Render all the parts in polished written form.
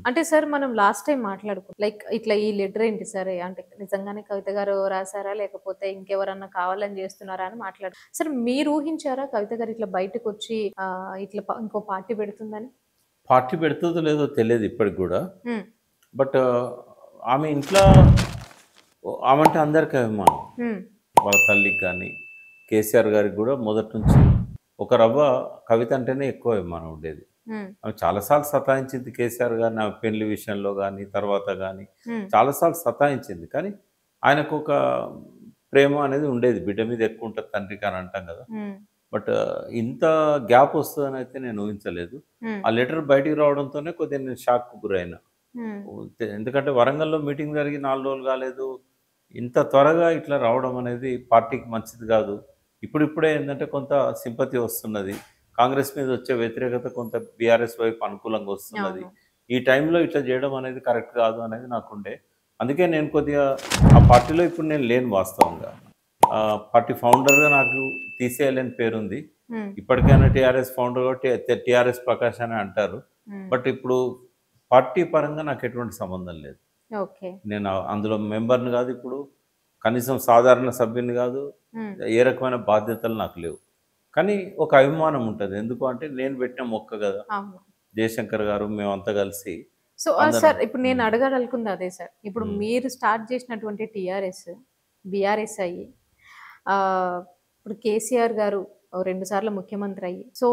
అంటే సార్ మనం last time like ఇట్లా ఈ లెటర్ ఏంటి సరే అంటే నిజంగానే కవిత గారు రాసారా? లేకపోతే ఇంకెవరన్నా కావాలని జేస్తున్నారా అని సార్ మీరు ఊహించారా కవిత గారు ఇట్లా బయటకొచ్చి ఇట్లా ఇంకో పార్టీ పెడుతుందని? పార్టీ పెడుతుందో లేదో తెలియదు ఇప్పటికి గూడా. హ్మ్. బట్ ఆమె ఇంట్లో ఆమంటే అందరికి అభిమానం. హ్మ్. వాళ్ళ తల్లికి గానీ, కేసీఆర్ గారికి గూడా మొదటి నుంచి ఒక రవ్వ కవిత అంటేనే ఎక్కువ అభిమానం ఉండేది. హ్మ్. ఆమె చాలా సార్లు సతాయించింది కేసీఆర్ గారిని ఆమె పెళ్లి విషయంలో గానీ, తర్వాత గానీ హ్మ్. చాలా సార్లు సతాయించింది. కానీ ఆయనకొక ప్రేమ అనేది ఉండేది. బిడ్డ మీద ఎక్కువ ఉంటది తండ్రికి అని అంటాం గదా! హ్మ్. బట్ ఇంత గ్యాప్ వస్తదనైతే నేను ఊహించలేదు. హ్మ్. ఆ లెటర్ బయటికి రావడంతోనే కొద్దిగా నేను షాక్‌కు గురైనా. హ్మ్. ఎందుకంటే వరంగల్‌లో మీటింగ్ జరిగి 4 రోజులు కాలేదు. ఇంత త్వరగా ఇట్లా రావడం అనేది పార్టీకి మంచిది కాదు. ఇప్పుడిప్పుడే ఏందంటే కొంత సింపతి వస్తున్నది. కాంగ్రెస్ మీద వచ్చే వ్యతిరేకత కొంత బీఆర్ఎస్ వైపు అనుకూలంగా వస్తున్నది. అవును. ఈ టైంలో ఇట్లా చేయడం అనేది కరెక్ట్ కాదు అనేది నాకుండే. అందుకే నేను కొద్దిగా ఆ పార్టీలో ఇప్పుడు నేను లేను వాస్తవంగా. పార్టీ ఫౌండర్‌గా నాకు తీసేయలేని పేరుంది. హ్మ్. ఇప్పటికైనా టీఆర్ఎస్ ఫౌండర్ కాబట్టి టీఆర్ఎస్ ప్రకాష్ అనే అంటారు. హ్మ్. బట్ ఇప్పుడు పార్టీ పరంగా నాకు ఎటువంటి సంబంధం లేదు. ఓకే. నేను అందులో మెంబర్‌ని గాదు ఇప్పుడు. కనీసం సాధారణ సభ్యుడిని గాదు. హ్మ్. ఏ రకమైన బాధ్యతలు నాకు లేవు. కానీ ఒక అభిమానం ఉంటది. ఎందుకు అంటే నేను పెట్టిన మొక్క గదా! అవును. జయశంకర్ గారు మేమంతా కలిసి సో, అందరం సార్ ఇప్పుడు నేను హ్మ్. అడగాలనుకుంది అదే సార్. ఇప్పుడు హ్మ్. మీరు స్టార్ట్ చేసినటువంటి టీఆర్ఎస్, బీఆర్ఎస్ అయ్యి ఇప్పుడు కేసీఆర్ గారు 2 సార్లు ముఖ్యమంత్రి అయ్యి, సో,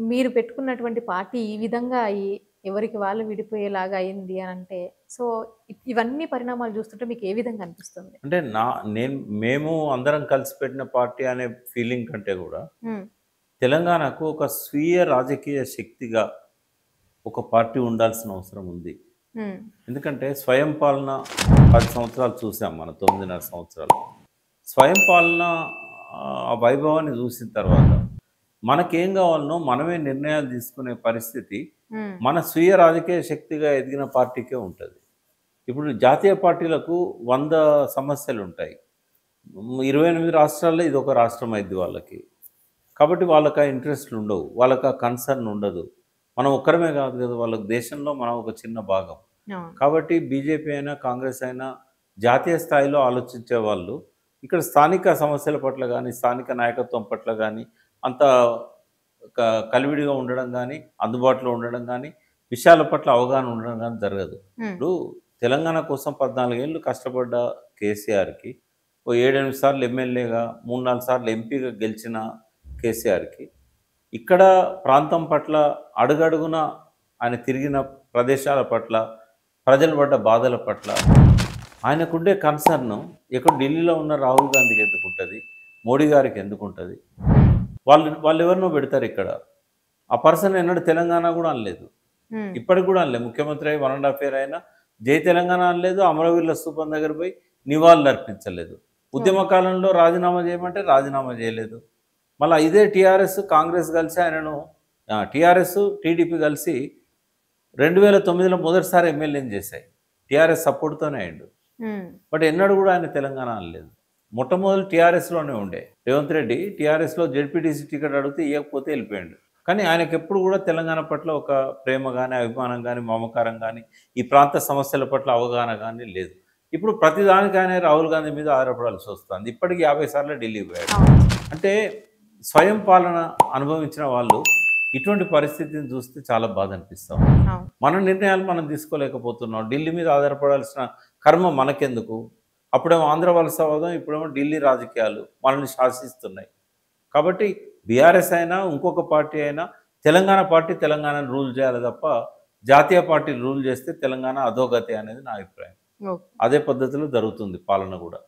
మీరు పెట్టుకున్నటువంటి పార్టీ ఈ విధంగా అయ్యి, ఎవరికి వాళ్ళు విడిపోయేలాగా అయింది అనంటే, సో, ఇవన్నీ పరిణామాలు చూస్తుంటే మీకు ఏ విధంగా అనిపిస్తుంది? అంటే మేము అందరం కలిసి పెట్టిన పార్టీ అనే ఫీలింగ్ కంటే గూడా హ్మ్. తెలంగాణకు ఒక స్వీయ రాజకీయ శక్తిగా ఒక పార్టీ ఉండాల్సిన అవసరం ఉంది. హ్మ్. ఎందుకంటే స్వయం పాలన 10 సంవత్సరాలు చూసాం మనం 9.5 సంవత్సరాలు. స్వయం పాలన ఆ వైభవాన్ని చూసిన తర్వాత మనకేం కావాలనో మనమే నిర్ణయాలు తీసుకునే పరిస్థితి హ్మ్. మన స్వీయ రాజకీయ శక్తిగా ఎదిగిన పార్టీకే ఉంటది. ఇప్పుడు జాతీయ పార్టీలకు 100 సమస్యలుంటాయి. 28 రాష్ట్రాల్లో ఇదొక రాష్ట్రం అయిద్ది వాళ్ళకి. కాబట్టి వాళ్ళకి ఆ ఇంట్రెస్ట్‌లు ఉండవు. వాళ్ళకి ఆ కన్సర్న్ ఉండదు. మనం ఒక్కరమే కాదు కదా! వాళ్ళకి దేశంలో మనం ఒక చిన్న భాగం. అవును. కాబట్టి బీజేపీ అయినా, కాంగ్రెస్ అయినా జాతీయ స్థాయిలో ఆలోచించే వాళ్ళు ఇక్కడ స్థానిక సమస్యల పట్ల గానీ, స్థానిక నాయకత్వం పట్ల గానీ, అంత క కలివిడిగా ఉండడం గానీ, అందుబాటులో ఉండడం గానీ, విషయాల పట్ల అవగాహన ఉండడం గానీ జరగదు. హ్మ్. ఇప్పుడు తెలంగాణ కోసం 14 ఏళ్ళు కష్టపడ్డ కేసీఆర్‌కి ఓ 7, 8 సార్లు ఎమ్మెల్యేగా, 3, 4 సార్లు ఎంపీగా గెలిచిన కేసీఆర్‌కి ఇక్కడ ప్రాంతం పట్ల అడుగడుగునా ఆయన తిరిగిన ప్రదేశాల పట్ల, ప్రజలు పడ్డ బాధల పట్ల ఆయనకుండే కన్సర్న్ ఎక్కడ ఢిల్లీలో ఉన్న రాహుల్ గాంధీకి ఎందుకుంటది? మోడీ గారికి ఎందుకుంటది? వాళ్ళెవరినో పెడతారు ఇక్కడ. ఆ పర్సన్ ఎన్నడూ తెలంగాణ గూడా అనలేదు. హ్మ్. ఇప్పటికి గూడా అనలేదు. ముఖ్యమంత్రి అయ్యి 1 ½ ఇయర్ అయినా జై తెలంగాణ అనలేదు. అమరవీరుల స్తూపం దగ్గర పోయి నివాళులర్పించలేదు. ఉద్యమ ఓకే. కాలంలో రాజీనామా చేయమంటే రాజీనామా చేయలేదు. మళ్ళా ఇదే టీఆర్ఎస్, కాంగ్రెస్ కలిసి ఆయనను టీఆర్ఎస్, టీడీపీ కలిసి 2009లో మొదటిసారి ఎమ్మెల్యేని చేశాయి. టీఆర్ఎస్ సపోర్ట్‌తోనే అయిండు. హ్మ్. బట్ ఎన్నడూ గూడా ఆయన తెలంగాణ అనలేదు. మొట్టమొదలు టీఆర్ఎస్‌లోనే ఉండే. రేవంత్ రెడ్డి టీఆర్ఎస్‌లో జెడ్పీటీసీ టికెట్ అడిగితే ఇయ్యకపోతే ఎళ్ళిపోయిండు. కానీ ఆయనకెప్పుడు గూడా తెలంగాణ పట్ల ఒక ప్రేమ గాని, అభిమానం గాని, మమకారం గాని, ఈ ప్రాంత సమస్యల పట్ల అవగాహన గాని లేదు. ఇప్పుడు ప్రతిదానికి ఆయన రాహుల్ గాంధీ మీద ఆధారపడాల్సొస్తుంది. ఇప్పటికి 50 సార్లు ఢిల్లీకి పోయాడు. అవును. అంటే స్వయం పాలన అనుభవించిన వాళ్ళు ఇటువంటి పరిస్థితిని చూస్తే చాలా బాధ అనిపిస్తాం. అవును. మన నిర్ణయాలు మనం తీసుకోలేకపోతున్నాం. ఢిల్లీ మీద ఆధారపడాల్సిన కర్మ మనకెందుకు? అప్పుడేమో ఆంధ్ర వలసవాదం, ఇప్పుడేమో ఢిల్లీ రాజకీయాలు మనల్ని శాసిస్తున్నాయి. కాబట్టి బీఆర్ఎస్ అయినా, ఇంకొక పార్టీ అయినా తెలంగాణ పార్టీ తెలంగాణను రూల్ చేయాలి తప్ప, జాతీయ పార్టీలు రూల్ చేస్తే తెలంగాణ అధోగతి అనేది నా అభిప్రాయం. ఓకే. అదే పద్ధతిలో జరుగుతుంది పాలన గూడా.